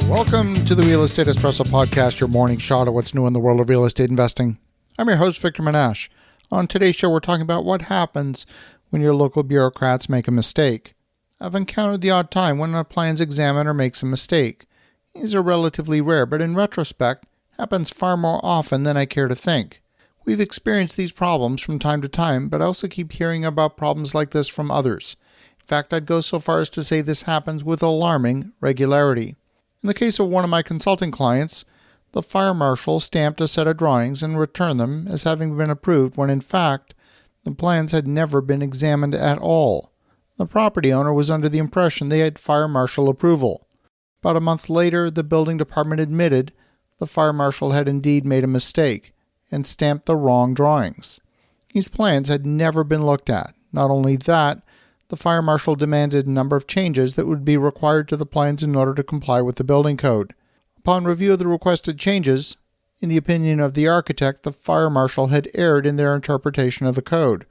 Welcome to the Real Estate Espresso Podcast, your morning shot of what's new in the world of real estate investing. I'm your host, Victor Menashe. On today's show, we're talking about what happens when your local bureaucrats make a mistake. I've encountered the odd time when a plans examiner makes a mistake. These are relatively rare, but in retrospect, happens far more often than I care to think. We've experienced these problems from time to time, but I also keep hearing about problems like this from others. In fact, I'd go so far as to say this happens with alarming regularity. In the case of one of my consulting clients, the fire marshal stamped a set of drawings and returned them as having been approved when in fact, the plans had never been examined at all. The property owner was under the impression they had fire marshal approval. About a month later, the building department admitted the fire marshal had indeed made a mistake and stamped the wrong drawings. These plans had never been looked at. Not only that, the fire marshal demanded a number of changes that would be required to the plans in order to comply with the building code. Upon review of the requested changes, in the opinion of the architect, the fire marshal had erred in their interpretation of the code,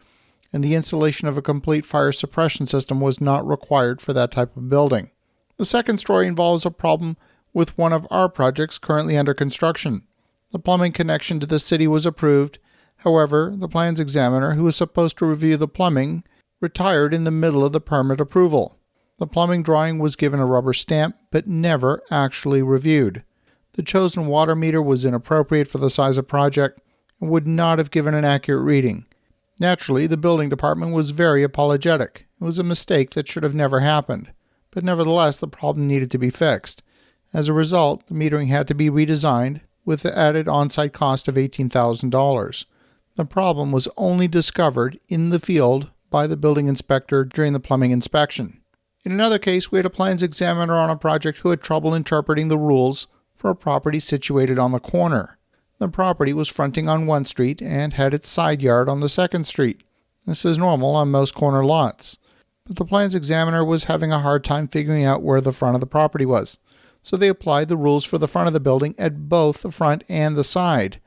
and the installation of a complete fire suppression system was not required for that type of building. The second story involves a problem with one of our projects currently under construction. The plumbing connection to the city was approved. However, the plans examiner, who was supposed to review the plumbing, retired in the middle of the permit approval. The plumbing drawing was given a rubber stamp, but never actually reviewed. The chosen water meter was inappropriate for the size of project and would not have given an accurate reading. Naturally, the building department was very apologetic. It was a mistake that should have never happened, but nevertheless the problem needed to be fixed. As a result, the metering had to be redesigned with the added on-site cost of $18,000. The problem was only discovered in the field by the building inspector during the plumbing inspection. In another case, we had a plans examiner on a project who had trouble interpreting the rules for a property situated on the corner. The property was fronting on one street and had its side yard on the second street. This is normal on most corner lots. But the plans examiner was having a hard time figuring out where the front of the property was. So they applied the rules for the front of the building at both the front and the side.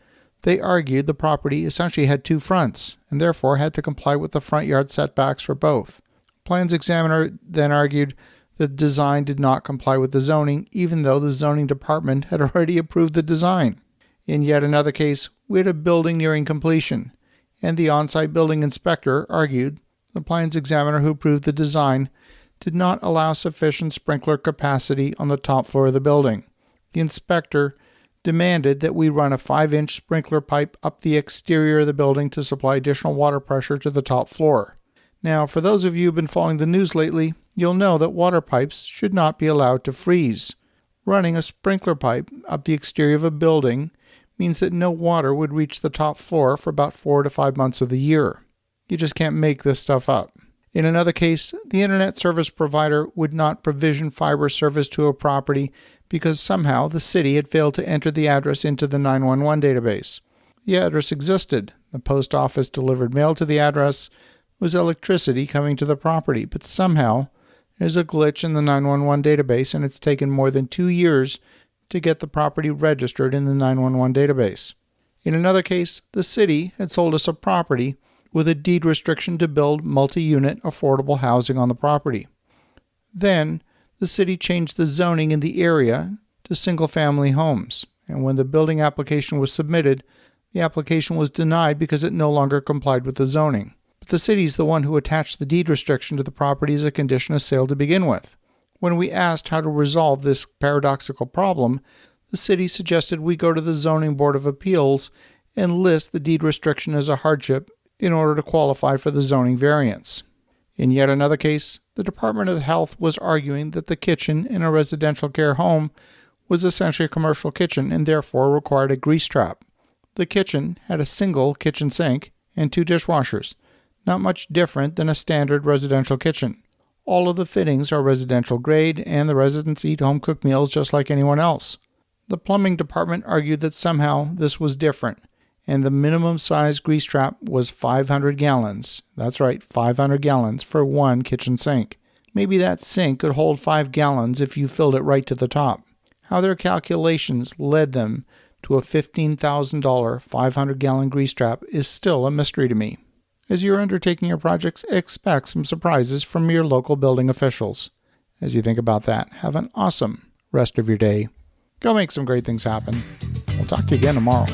They argued the property essentially had two fronts, and therefore had to comply with the front yard setbacks for both. Plans examiner then argued that the design did not comply with the zoning, even though the zoning department had already approved the design. In yet another case, we had a building nearing completion, and the on-site building inspector argued the plans examiner who approved the design did not allow sufficient sprinkler capacity on the top floor of the building. The inspector demanded that we run a 5-inch sprinkler pipe up the exterior of the building to supply additional water pressure to the top floor. Now, for those of you who've been following the news lately, you'll know that water pipes should not be allowed to freeze. Running a sprinkler pipe up the exterior of a building means that no water would reach the top floor for about 4 to 5 months of the year. You just can't make this stuff up. In another case, the internet service provider would not provision fiber service to a property because somehow the city had failed to enter the address into the 911 database. The address existed. The post office delivered mail to the address. There was electricity coming to the property, but somehow there's a glitch in the 911 database, and it's taken more than 2 years to get the property registered in the 911 database. In another case, the city had sold us a property with a deed restriction to build multi-unit affordable housing on the property. Then, the city changed the zoning in the area to single-family homes, and when the building application was submitted, the application was denied because it no longer complied with the zoning. But the city is the one who attached the deed restriction to the property as a condition of sale to begin with. When we asked how to resolve this paradoxical problem, the city suggested we go to the Zoning Board of Appeals and list the deed restriction as a hardship in order to qualify for the zoning variance. In yet another case, the Department of Health was arguing that the kitchen in a residential care home was essentially a commercial kitchen and therefore required a grease trap. The kitchen had a single kitchen sink and 2 dishwashers, not much different than a standard residential kitchen. All of the fittings are residential grade and the residents eat home-cooked meals just like anyone else. The plumbing department argued that somehow this was different, and the minimum size grease trap was 500 gallons. That's right, 500 gallons for one kitchen sink. Maybe that sink could hold 5 gallons if you filled it right to the top. How their calculations led them to a $15,000 500-gallon grease trap is still a mystery to me. As you're undertaking your projects, expect some surprises from your local building officials. As you think about that, have an awesome rest of your day. Go make some great things happen. We'll talk to you again tomorrow.